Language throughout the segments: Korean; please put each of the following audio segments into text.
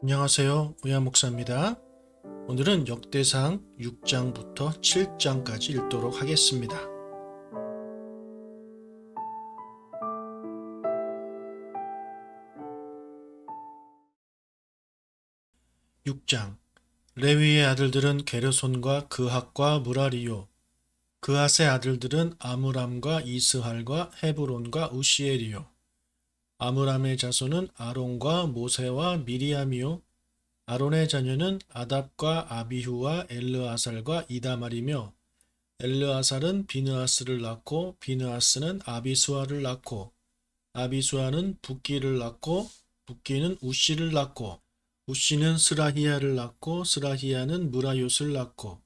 안녕하세요. 우야 목사입니다. 오늘은 역대상 6장부터 7장까지 읽도록 하겠습니다. 6장. 레위의 아들들은 게르손과 그핫과 무라리요. 그핫의 아들들은 아므람과 이스할과 헤브론과 우시엘이요. 아므람의 자손은 아론과 모세와 미리암이요. 아론의 자녀는 아답과 아비후와 엘르아살과 이다말이며 엘르아살은 비느하스를 낳고 비느하스는 아비수아를 낳고 아비수아는 붓기를 낳고 붓기는 우시를 낳고 우시는 스라히야를 낳고 스라히야는 무라요스를 낳고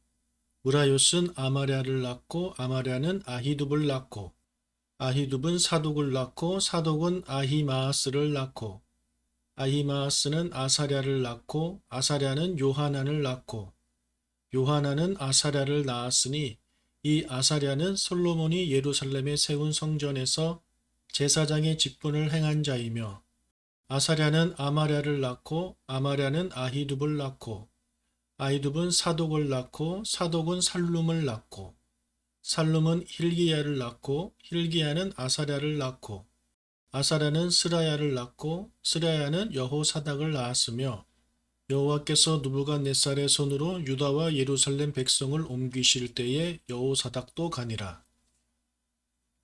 무라요스는 아마랴를 낳고 아마랴는 아히둡을 낳고 아히둡은 사독을 낳고 사독은 아히마아스를 낳고 아히마아스는 아사랴를 낳고 아사랴는 요하난을 낳고 요하난은 아사랴를 낳았으니 이 아사랴는 솔로몬이 예루살렘에 세운 성전에서 제사장의 직분을 행한 자이며 아사랴는 아마랴를 낳고 아마랴는 아히둡을 낳고 아히둡은 사독을 낳고 사독은 살룸을 낳고 살룸은 힐기야를 낳고 힐기야는 아사랴를 낳고 아사랴는 스라야를 낳고 스라야는 여호사닥을 낳았으며 여호와께서 느부갓네살의 손으로 유다와 예루살렘 백성을 옮기실 때에 여호사닥도 가니라.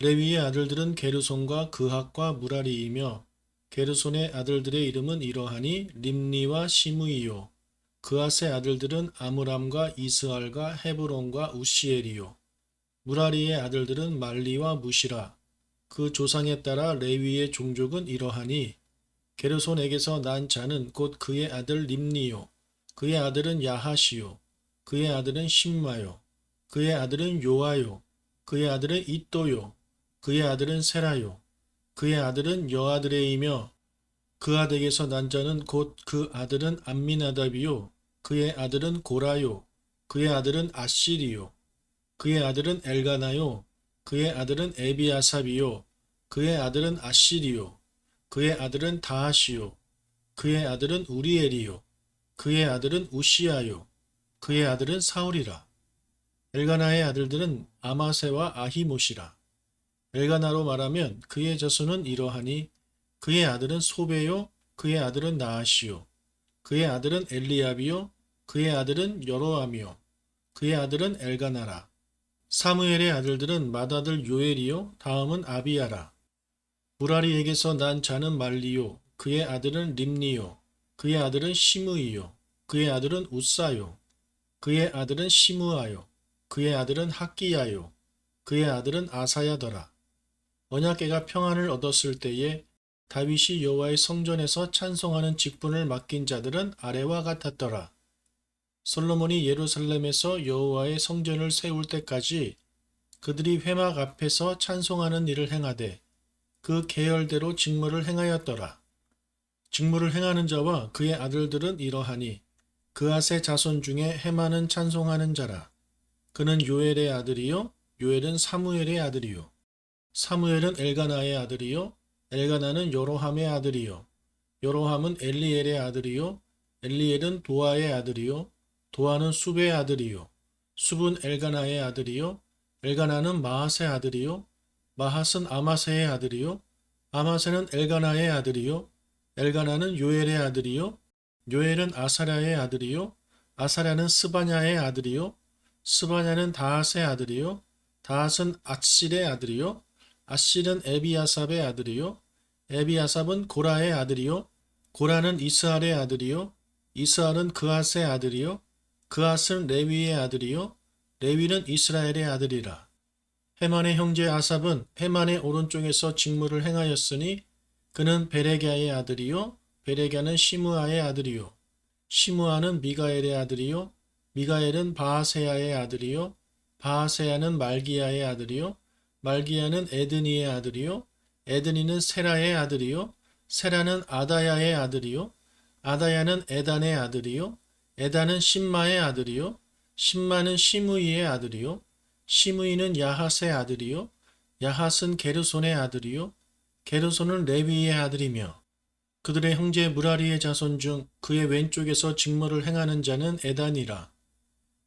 레위의 아들들은 게르손과 그핫과 무라리이며 게르손의 아들들의 이름은 이러하니 림니와 시므이요. 그핫의 아들들은 아므람과 이스할과 헤브론과 우시엘이요. 무라리의 아들들은 말리와 무시라. 그 조상에 따라 레위의 종족은 이러하니 게르손에게서 난 자는 곧 그의 아들 림니요. 그의 아들은 야하시요. 그의 아들은 심마요. 그의 아들은 요아요. 그의 아들은 이또요. 그의 아들은 세라요. 그의 아들은 여아드레이며 그아덱에서 난 자는 곧 그 아들은 암미나답이요. 그의 아들은 고라요. 그의 아들은 아시리요. 그의 아들은 엘가나요. 그의 아들은 에비아삽이요. 그의 아들은 아시리요. 그의 아들은 다하시요. 그의 아들은 우리엘이요. 그의 아들은 우시아요. 그의 아들은 사울이라. 엘가나의 아들들은 아마세와 아히못이라. 엘가나로 말하면 그의 자손은 이러하니 그의 아들은 소베요. 그의 아들은 나하시요. 그의 아들은 엘리압이요. 그의 아들은 여로암이요. 그의 아들은 엘가나라. 사무엘의 아들들은 맏아들 요엘이요. 다음은 아비야라. 무라리에게서 난 자는 말리요. 그의 아들은 림니요. 그의 아들은 시므이요. 그의 아들은 우사요. 그의 아들은 시므아요. 그의 아들은 학기야요. 그의 아들은 아사야더라. 언약궤가 평안을 얻었을 때에 다윗이 여호와의 성전에서 찬송하는 직분을 맡긴 자들은 아래와 같았더라. 솔로몬이 예루살렘에서 여호와의 성전을 세울 때까지 그들이 회막 앞에서 찬송하는 일을 행하되 그 계열대로 직무를 행하였더라. 직무를 행하는 자와 그의 아들들은 이러하니 그앗의 자손 중에 헤마는 찬송하는 자라. 그는 요엘의 아들이요 요엘은 사무엘의 아들이요 사무엘은 엘가나의 아들이요 엘가나는 여로함의 아들이요 여로함은 엘리엘의 아들이요 엘리엘은 도아의 아들이요 도아는 숲의 아들이요 숲은 엘가나의 아들이요 엘가나는 마핫의 아들이요 마핫은 아마세의 아들이요 아마세는 엘가나의 아들이요 엘가나는 요엘의 아들이요 요엘은 아사랴의 아들이요 아사랴는 스바냐의 아들이요 스바냐는 다핫의 아들이요 다핫은 앗실의 아들이요 앗실은 에비아삽의 아들이요 에비아삽은 고라의 아들이요 고라는 이스할의 아들이요 이스할은 그앗의 아들이요 그앗은 레위의 아들이요 레위는 이스라엘의 아들이라. 헤만의 형제 아삽은 헤만의 오른쪽에서 직무를 행하였으니 그는 베레갸의 아들이요 베레갸는 시므아의 아들이요 시므아는 미가엘의 아들이요 미가엘은 바하세야의 아들이요 바하세야는 말기야의 아들이요 말기야는 에드니의 아들이요 에드니는 세라의 아들이요 세라는 아다야의 아들이요 아다야는 에단의 아들이요 에단은 심마의 아들이요 심마는 시므이의 아들이요 시므이는 야핫의 아들이요 야핫은 게르손의 아들이요 게르손은 레위의 아들이며 그들의 형제 무라리의 자손 중 그의 왼쪽에서 직무를 행하는 자는 에단이라.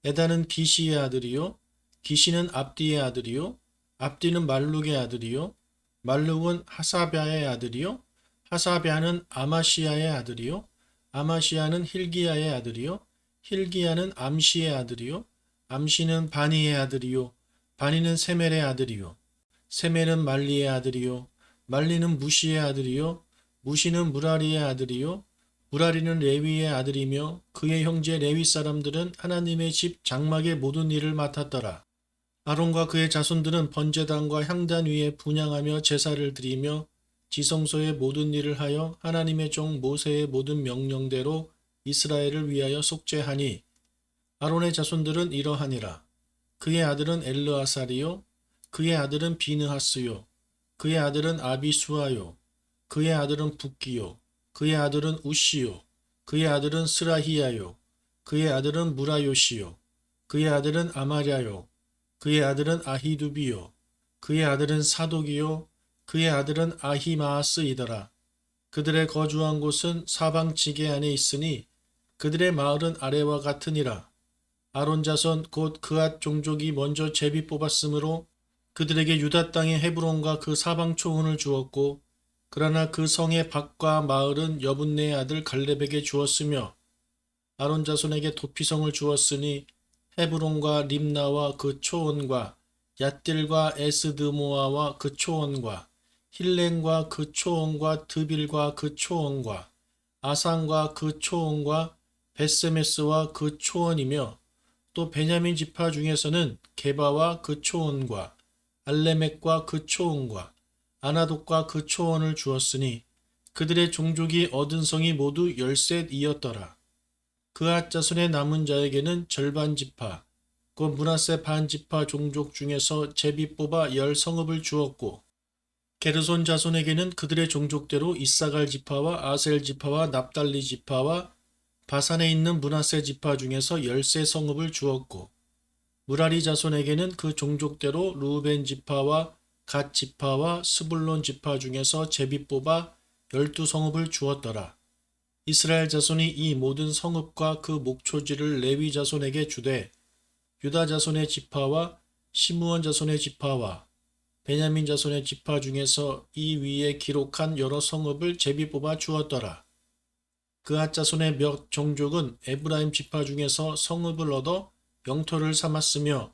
에단은 기시의 아들이요, 기시는 압디의 아들이요, 압디는 말룩의 아들이요, 말룩은 하사랴의 아들이요, 하사랴는 아마시아의 아들이요, 아마시아는 힐기야의 아들이요, 힐기야는 암시의 아들이요, 암시는 바니의 아들이요, 바니는 세멜의 아들이요, 세멜은 말리의 아들이요, 말리는 무시의 아들이요, 무시는 무라리의 아들이요, 무라리는 레위의 아들이며 그의 형제 레위 사람들은 하나님의 집 장막의 모든 일을 맡았더라. 아론과 그의 자손들은 번제단과 향단 위에 분향하며 제사를 드리며 지성소의 모든 일을 하여 하나님의 종 모세의 모든 명령대로 이스라엘을 위하여 속죄하니 아론의 자손들은 이러하니라. 그의 아들은 엘르아살이요, 그의 아들은 비느하스요, 그의 아들은 아비수아요, 그의 아들은 붓기요, 그의 아들은 우시요, 그의 아들은 스라히야요, 그의 아들은 무라요시요, 그의 아들은 아마랴요, 그의 아들은 아히두비요, 그의 아들은 사독이요, 그의 아들은 아히마아스이더라. 그들의 거주한 곳은 사방 지게 안에 있으니 그들의 마을은 아래와 같으니라. 아론 자손 곧 그앗 종족이 먼저 제비 뽑았으므로 그들에게 유다 땅의 헤브론과 그 사방 초원을 주었고, 그러나 그 성의 밭과 마을은 여분네의 아들 갈렙에게 주었으며 아론 자손에게 도피성을 주었으니 헤브론과 림나와 그 초원과 얏딜과 에스드모아와 그 초원과 힐렌과 그 초원과 드빌과 그 초원과 아산과 그 초원과 베세메스와 그 초원이며 또 베냐민 지파 중에서는 게바와 그 초원과 알레멕과 그 초원과 아나돗과 그 초원을 주었으니 그들의 종족이 얻은 성이 모두 13이었더라. 그앗 자손의 남은 자에게는 절반 지파, 곧 므낫세 반 지파 종족 중에서 제비 뽑아 10성읍을 주었고, 게르손 자손에게는 그들의 종족대로 이사갈 지파와 아셀 지파와 납달리 지파와 바산에 있는 므낫세 지파 중에서 13성읍을 주었고, 무라리 자손에게는 그 종족대로 루벤 지파와 갓 지파와 스불론 지파 중에서 제비 뽑아 12성읍을 주었더라. 이스라엘 자손이 이 모든 성읍과 그 목초지를 레위 자손에게 주되 유다 자손의 지파와 시므온 자손의 지파와 베냐민 자손의 지파 중에서 이 위에 기록한 여러 성읍을 제비 뽑아 주었더라. 그앗 자손의 몇 종족은 에브라임 지파 중에서 성읍을 얻어 영토를 삼았으며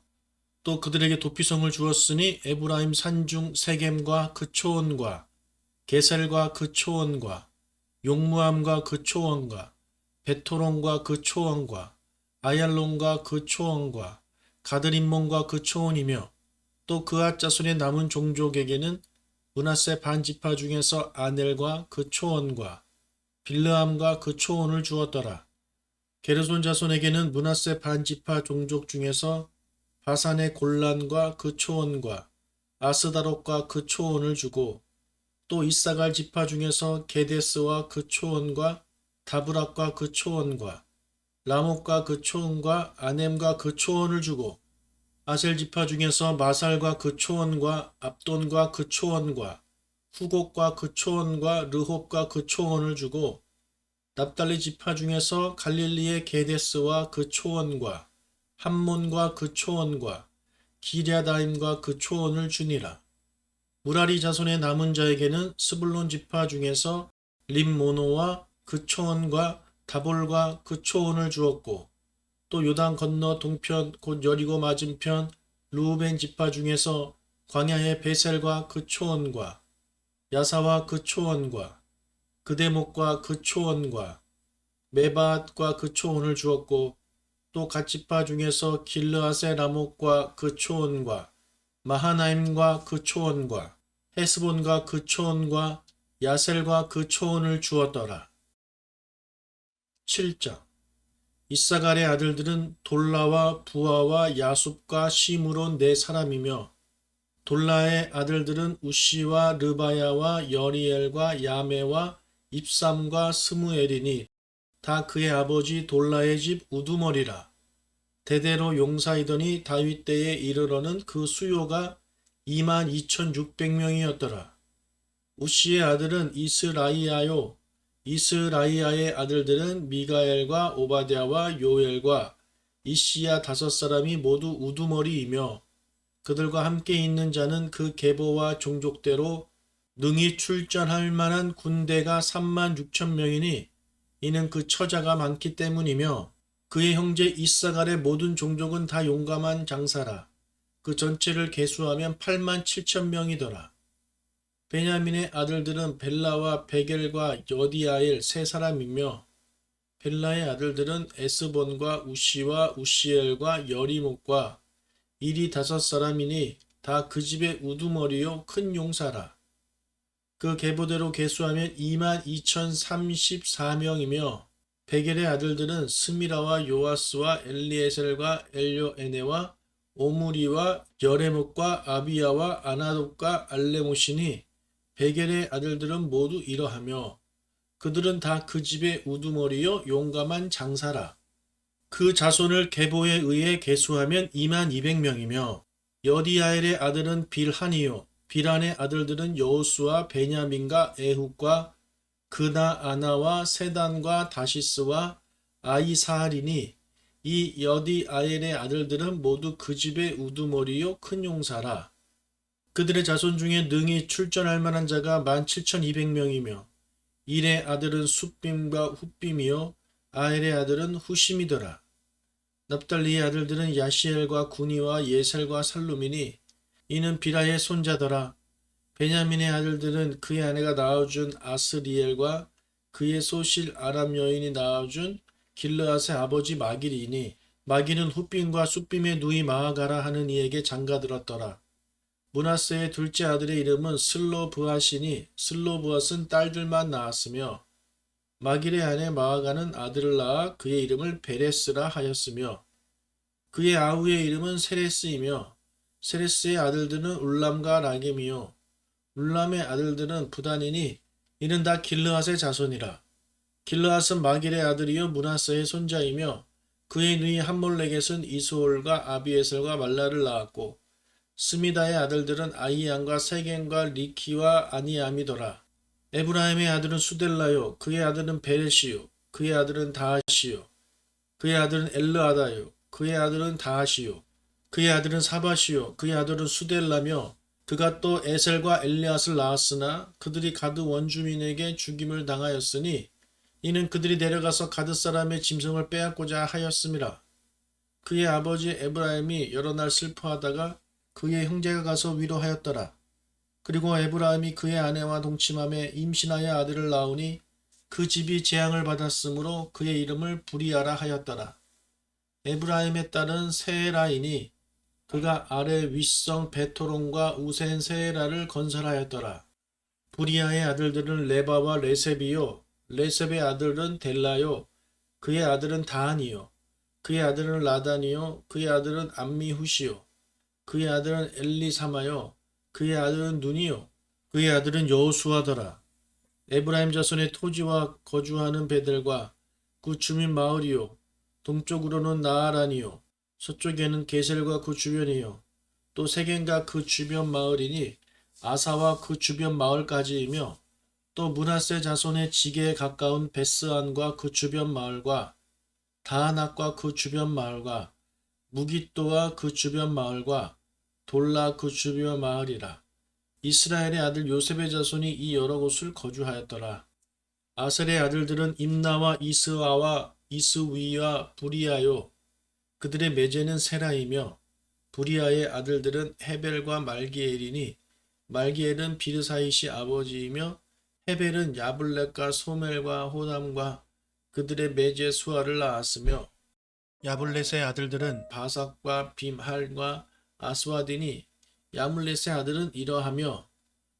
또 그들에게 도피성을 주었으니 에브라임 산중 세겜과 그 초원과 게셀과 그 초원과 용무암과 그 초원과 베토론과 그 초원과 아얄론과 그 초원과 가드림몬과 그 초원이며 또 그앗 자손의 남은 종족에게는 므낫세 반지파 중에서 아넬과 그 초원과 빌르암과 그 초원을 주었더라. 게르손 자손에게는 므낫세 반지파 종족 중에서 바산의 골란과 그 초원과 아스다롯과 그 초원을 주고 또 이사갈 지파 중에서 게데스와 그 초원과 다브락과 그 초원과 라못과 그 초원과 아넴과 그 초원을 주고 아셀 지파 중에서 마살과 그 초원과 압돈과 그 초원과 후곡과 그 초원과 르홉과 그 초원을 주고 납달리 지파 중에서 갈릴리의 게데스와 그 초원과 함몬과 그 초원과 기랴다임과 그 초원을 주니라. 무라리 자손의 남은 자에게는 스불론 지파 중에서 림모노와 그 초원과 다볼과 그 초원을 주었고 또 요단 건너 동편 곧 여리고 맞은편 루벤 지파 중에서 광야의 베셀과 그 초원과 야사와 그 초원과 그대목과 그 초원과 메바앗과 그 초원을 주었고 또 갓지파 중에서 길르앗의 라못과 그 초원과 마하나임과 그 초원과 헤스본과 그 초원과 야셀과 그 초원을 주었더라. 7장 이사갈의 아들들은 돌라와 부하와 야숲과 시므론 네 사람이며 돌라의 아들들은 우시와 르바야와 여리엘과 야메와 입삼과 스무엘이니 다 그의 아버지 돌라의 집 우두머리라. 대대로 용사이더니 다윗 때에 이르러는 그 수요가 22,600명이었더라. 우시의 아들은 이스라이아요 이스라이아의 아들들은 미가엘과 오바댜와 요엘과 이시야 5사람이 모두 우두머리이며 그들과 함께 있는 자는 그 계보와 종족대로 능히 출전할 만한 군대가 36,000명이니 이는 그 처자가 많기 때문이며 그의 형제 이사갈의 모든 종족은 다 용감한 장사라. 그 전체를 계수하면 87,000명이더라. 베냐민의 아들들은 벨라와 베겔과 여디아엘 3사람이며 벨라의 아들들은 에스본과 우시와 우시엘과 여리목과 일이 5사람이니 다 그 집의 우두머리요 큰 용사라. 그 계보대로 계수하면 22,034명이며 베겔의 아들들은 스미라와 요아스와 엘리에셀과 엘요에네와 오므리와 여레목과 아비야와 아나독과 알레못이니 베겔의 아들들은 모두 이러하며 그들은 다 그 집의 우두머리요 용감한 장사라. 그 자손을 계보에 의해 계수하면 22,000명이며 여디아엘의 아들은 빌한이요 빌한의 아들들은 여호수아 베냐민과 에훗과 그나아나와 세단과 다시스와 아이사할이니 이 여디아엘의 아들들은 모두 그 집의 우두머리요 큰 용사라. 그들의 자손 중에 능히 출전할 만한 자가 17,200명이며 일의 아들은 숫빔과 훗빔이요 아엘의 아들은 후심이더라. 납달리의 아들들은 야시엘과 구니와 예셀과 살루미니 이는 비라의 손자더라. 베냐민의 아들들은 그의 아내가 낳아준 아스리엘과 그의 소실 아람 여인이 낳아준 길르앗의 아버지 마길이니 마길은 훗빔과 숫빔의 누이 마아가라 하는 이에게 장가들었더라. 므낫세의 둘째 아들의 이름은 슬로브앗이니 슬로브앗은 딸들만 낳았으며 마길의 아내 마아가는 아들을 낳아 그의 이름을 베레스라 하였으며 그의 아우의 이름은 세레스이며 세레스의 아들들은 울람과 라겜이요 울람의 아들들은 부단이니 이는 다 길르앗의 자손이라. 길르앗은 마길의 아들이요 므낫세의 손자이며 그의 누이 함몰렉겟은 이스홀과 아비에셀과 말라를 낳았고 스미다의 아들들은 아이안과 세겐과 리키와 아니암이더라. 에브라임의 아들은 수델라요 그의 아들은 베레시요 그의 아들은 다하시요 그의 아들은 엘르아다요 그의 아들은 다하시요 그의 아들은 사바시요 그의 아들은 수델라며 그가 또 에셀과 엘리앗을 낳았으나 그들이 가드 원주민에게 죽임을 당하였으니 이는 그들이 내려가서 가드 사람의 짐승을 빼앗고자 하였음이라. 그의 아버지 에브라임이 여러 날 슬퍼하다가 그의 형제가 가서 위로하였더라. 그리고 에브라임이 그의 아내와 동침함에 임신하여 아들을 낳으니 그 집이 재앙을 받았으므로 그의 이름을 부리아라 하였더라. 에브라임의 딸은 세에라이니 그가 아래 윗성 베토론과 우센 세에라를 건설하였더라. 부리아의 아들들은 레바와 레셉이요 레셉의 아들은 델라요 그의 아들은 다한이요 그의 아들은 라단이요 그의 아들은 암미후시요 그의 아들은 엘리사마요 그의 아들은 눈이요 그의 아들은 여호수아더라. 에브라임 자손의 토지와 거주하는 배들과 그 주민 마을이요 동쪽으로는 나아란이요 서쪽에는 게셀과 그 주변이요 또 세겐과 그 주변 마을이니 아사와 그 주변 마을까지이며 또 므낫세 자손의 지게에 가까운 베스안과 그 주변 마을과 다하낙과 그 주변 마을과 무깃도와 그 주변 마을과 돌라 그 주변 마을이라. 이스라엘의 아들 요셉의 자손이 이 여러 곳을 거주하였더라. 아셀의 아들들은 임나와 이스아와 이스위와 부리아요 그들의 매제는 세라이며 부리아의 아들들은 헤벨과 말기엘이니 말기엘은 비르사이시 아버지이며 헤벨은 야블렛과 소멜과 호담과 그들의 매제 수아를 낳았으며 야블렛의 아들들은 바삭과 빔할과 아스와디니 야물렛의 아들은 이러하며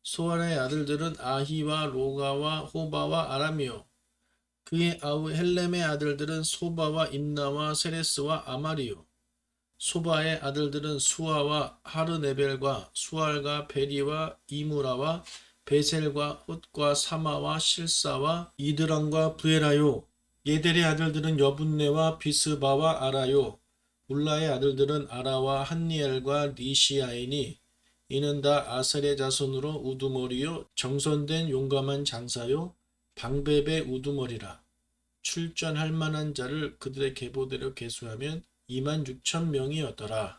소알의 아들들은 아히와 로가와 호바와 아람이요 그의 아우 헬렘의 아들들은 소바와 임나와 세레스와 아마리요 소바의 아들들은 수아와 하르네벨과 수알과 베리와 이무라와 베셀과 훗과 사마와 실사와 이드람과 부에라요 예델의 아들들은 여분네와 비스바와 아라요 울라의 아들들은 아라와 한니엘과 리시아이니 이는 다 아셀의 자손으로 우두머리요 정선된 용감한 장사요 방배배 우두머리라. 출전할 만한 자를 그들의 계보대로 계수하면 26,000명이었더라.